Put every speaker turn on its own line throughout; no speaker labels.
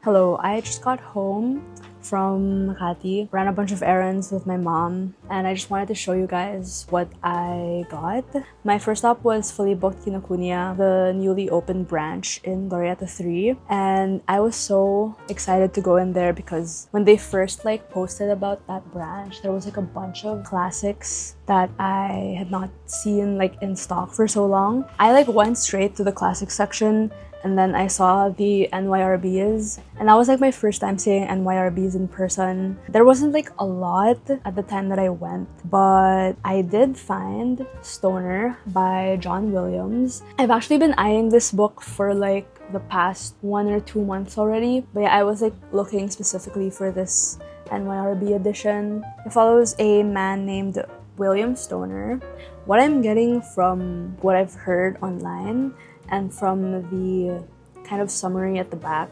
Hello, I just got home from Makati, ran a bunch of errands with my mom, and I just wanted to show you guys what I got. My first stop was fully booked Kinokuniya, the newly opened branch in Glorieta 3, and I was so excited to go in there because when they first posted about that branch, there was a bunch of classics that I had not seen in stock for so long. I went straight to the classics section, and then I saw the NYRBs, and that was my first time seeing NYRBs in person. There wasn't a lot at the time that I went, but I did find Stoner by John Williams. I've actually been eyeing this book for the past 1 or 2 months already, but yeah, I was looking specifically for this NYRB edition. It follows a man named William Stoner. What I'm getting from what I've heard online and from the kind of summary at the back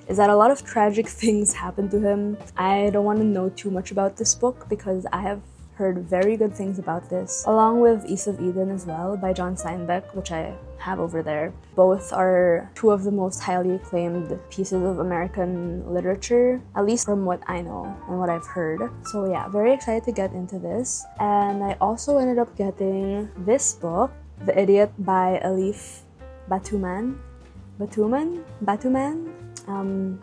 is that a lot of tragic things happened to him. I don't want to know too much about this book because I have heard very good things about this, along with East of Eden as well by John Steinbeck, which I have over there. Both are two of the most highly acclaimed pieces of American literature, at least from what I know and what I've heard. So yeah, very excited to get into this. And I also ended up getting this book, The Idiot by Elif Batuman.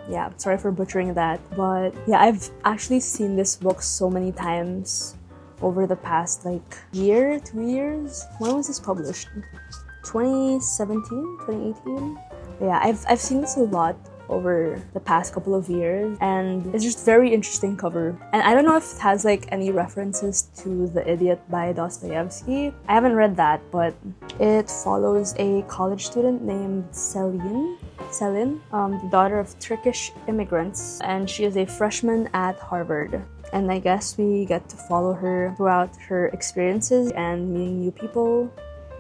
Yeah, sorry for butchering that, but yeah, I've actually seen this book so many times over the past 2 years. When was this published? 2017, 2018? Yeah, I've seen this a lot over the past couple of years, and it's just very interesting cover. And I don't know if it has any references to The Idiot by Dostoevsky. I haven't read that, but it follows a college student named Selin, the daughter of Turkish immigrants, and she is a freshman at Harvard. And I guess we get to follow her throughout her experiences and meeting new people.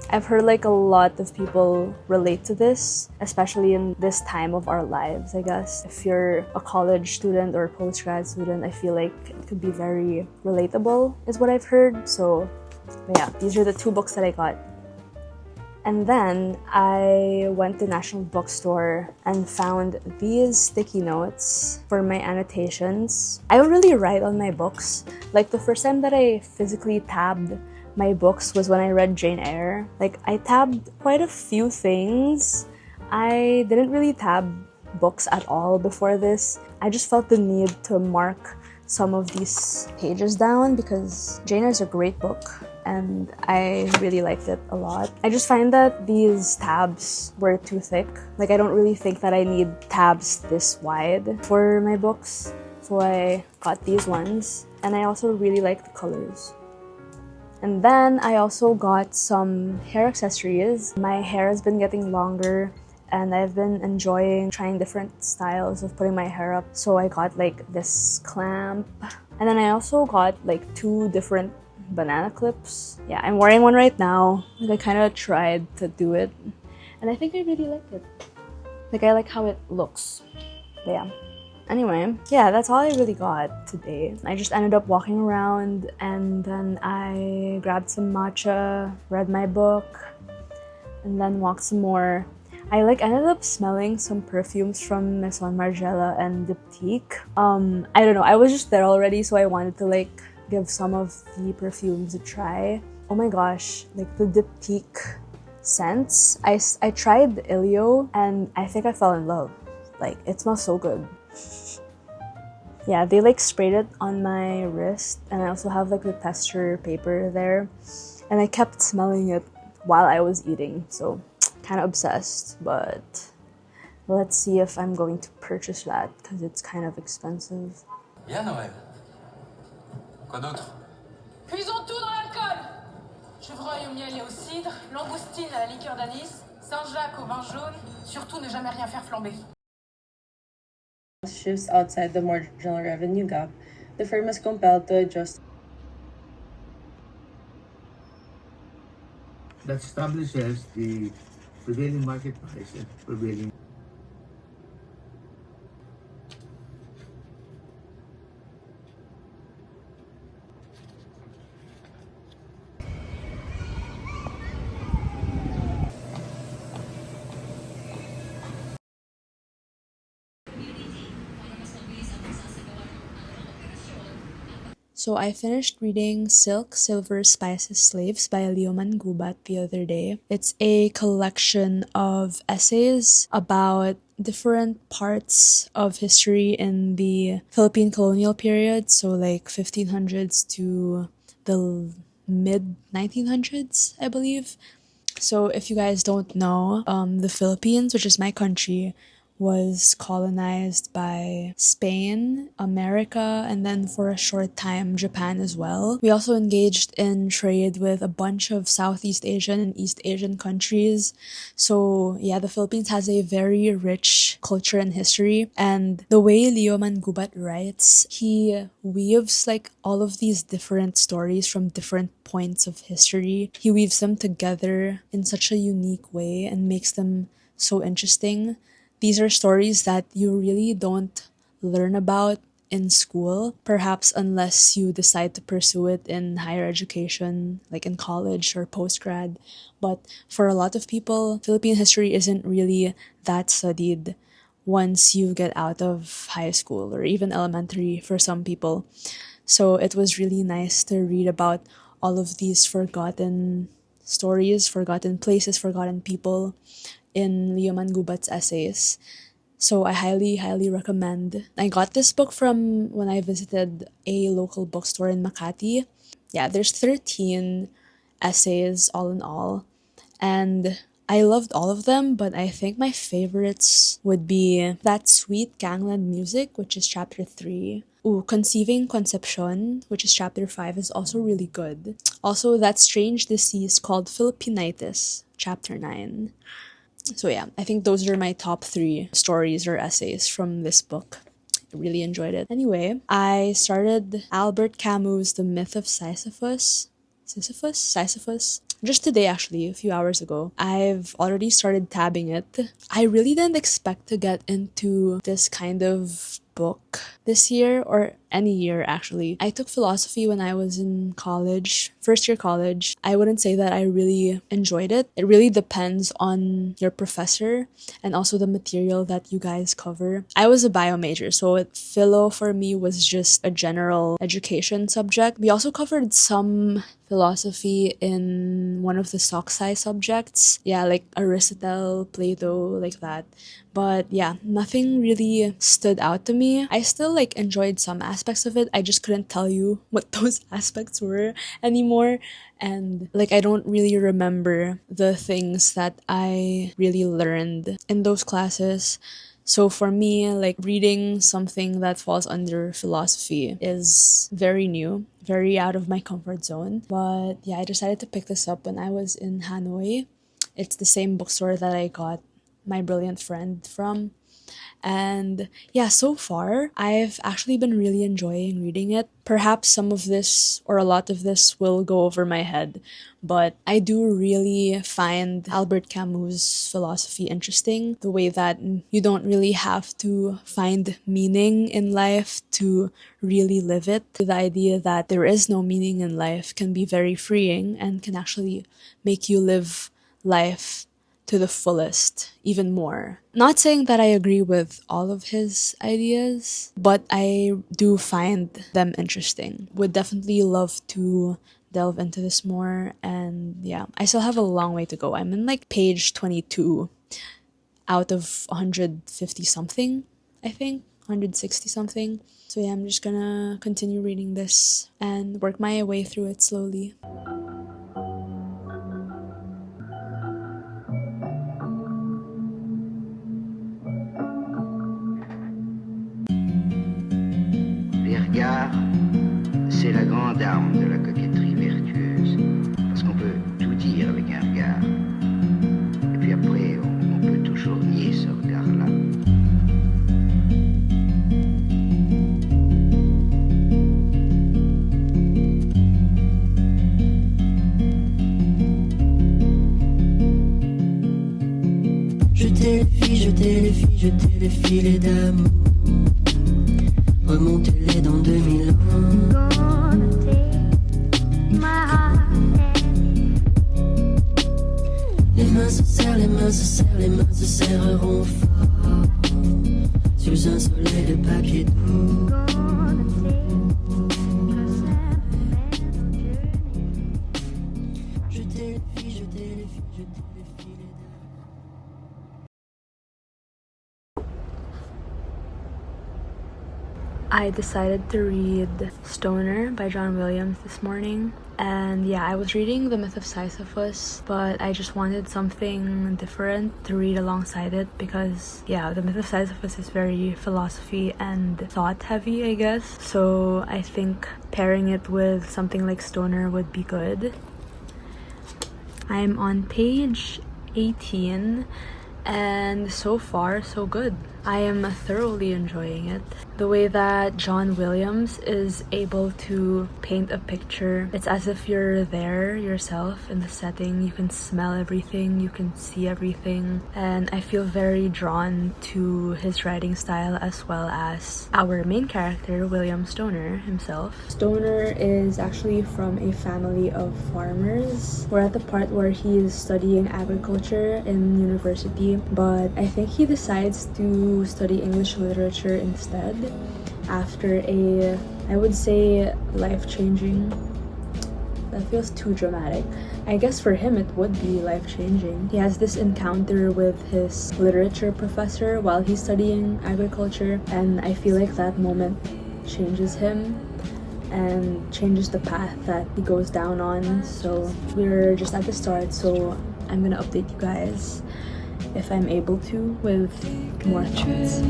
I've heard a lot of people relate to this, especially in this time of our lives, I guess. If you're a college student or a postgrad student, I feel it could be very relatable, is what I've heard. So yeah, these are the 2 books that I got. And then I went to National Bookstore and found these sticky notes for my annotations. I don't really write on my books. The first time that I physically tabbed my books was when I read Jane Eyre. I tabbed quite a few things. I didn't really tab books at all before this. I just felt the need to mark some of these pages down because Jane Eyre is a great book and I really liked it a lot. I just find that these tabs were too thick. I don't really think that I need tabs this wide for my books, so I got these ones, and I also really like the colors. And then I also got some hair accessories. My hair has been getting longer and I've been enjoying trying different styles of putting my hair up. So I got this clamp. And then I also got 2 different banana clips. Yeah, I'm wearing one right now. I kind of tried to do it and I think I really like it. I like how it looks. But yeah. Anyway, yeah, that's all I really got today. I just ended up walking around and then I grabbed some matcha, read my book, and then walked some more. I ended up smelling some perfumes from Maison Margiela and Diptyque. I don't know, I was just there already, so I wanted to give some of the perfumes a try. Oh my gosh, the Diptyque scents. I tried the Ilio and I think I fell in love. It smells so good. Yeah, they sprayed it on my wrist, and I also have the tester paper there, and I kept smelling it while I was eating, so kind of obsessed. But let's see if I'm going to purchase that because it's kind of expensive.
Bien Noël. Quoi d'autre?
Cuisons tout dans l'alcool. Chevreuil au miel et au cidre, langoustine à la liqueur d'anis, Saint-Jacques au vin jaune, surtout ne jamais rien faire flamber.
Shifts outside the marginal revenue gap, the firm is compelled to adjust.
That establishes the prevailing market price and prevailing.
So I finished reading Silk, Silver, Spices, Slaves by mangubat the other day. It's a collection of essays about different parts of history in the Philippine colonial period, so like 1500s to the mid 1900s, I believe. So if you guys don't know, the Philippines, which is my country, was colonized by Spain, America, and then for a short time, Japan as well. We also engaged in trade with a bunch of Southeast Asian and East Asian countries. So yeah, the Philippines has a very rich culture and history. And the way Leo Mangubat writes, he weaves like all of these different stories from different points of history. He weaves them together in such a unique way and makes them so interesting. These are stories that you really don't learn about in school, perhaps unless you decide to pursue it in higher education, like in college or postgrad. But for a lot of people, Philippine history isn't really that studied once you get out of high school or even elementary for some people. So it was really nice to read about all of these forgotten stories, forgotten places, forgotten people in Leo Mangubat's essays. So I highly, highly recommend. I got this book from when I visited a local bookstore in Makati. Yeah, there's 13 essays all in all. And I loved all of them, but I think my favorites would be That Sweet Gangland Music, which is chapter 3. Conceiving Concepcion, which is chapter 5, is also really good. Also, That Strange Disease called Philippinitis, chapter 9. So yeah, I think those are my top 3 stories or essays from this book. I really enjoyed it. Anyway, I started Albert Camus' The Myth of Sisyphus. Sisyphus? Just today, actually, a few hours ago. I've already started tabbing it. I really didn't expect to get into this kind of book this year, or any year actually. I took philosophy when I was in college, first year college. I wouldn't say that I really enjoyed it. It really depends on your professor and also the material that you guys cover. I was a bio major, so philo for me was just a general education subject. We also covered some philosophy in one of the soc sci subjects. Yeah, like Aristotle, Plato, like that. But yeah, nothing really stood out to me. I still like enjoyed some aspects of it. I just couldn't tell you what those aspects were anymore. And like I don't really remember the things that I really learned in those classes. So for me, like reading something that falls under philosophy is very new, very out of my comfort zone. But yeah, I decided to pick this up when I was in Hanoi. It's the same bookstore that I got my brilliant friend from. And yeah, so far, I've actually been really enjoying reading it. Perhaps some of this or a lot of this will go over my head, but I do really find Albert Camus' philosophy interesting. The way that you don't really have to find meaning in life to really live it. The idea that there is no meaning in life can be very freeing and can actually make you live life to the fullest, even more. Not saying that I agree with all of his ideas, but I do find them interesting. Would definitely love to delve into this more, and yeah, I still have a long way to go. I'm in like page 22 out of 150 something, I think, 160 something. So yeah, I'm just gonna continue reading this and work my way through it slowly.
Les regards, c'est la grande arme de la coquetterie vertueuse. Parce qu'on peut tout dire avec un regard. Et puis après, on peut toujours nier ce regard-là.
Jetez les filets d'amour. Remontez-les dans 2000 ans. Les mains se serrent, les mains se serrent, les mains se serreront fort sous un soleil de papier doux.
I decided to read Stoner by John Williams this morning. And yeah, I was reading The Myth of Sisyphus, but I just wanted something different to read alongside it because, yeah, The Myth of Sisyphus is very philosophy and thought heavy, I guess. So I think pairing it with something like Stoner would be good. I'm on page 18 and so far so good. I am thoroughly enjoying it. The way that John Williams is able to paint a picture, it's as if you're there yourself in the setting. You can smell everything, you can see everything, and I feel very drawn to his writing style as well as our main character, William Stoner himself. Stoner is actually from a family of farmers. We're at the part where he is studying agriculture in university, but I think he decides to study English literature instead after a, I would say, life-changing, that feels too dramatic. I guess for him it would be life-changing. He has this encounter with his literature professor while he's studying agriculture, and I feel like that moment changes him and changes the path that he goes down on. So we're just at the start, so I'm gonna update you guys if I'm able to with more thoughts.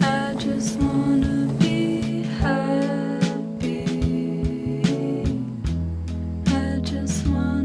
I just wanna be happy. I just wanna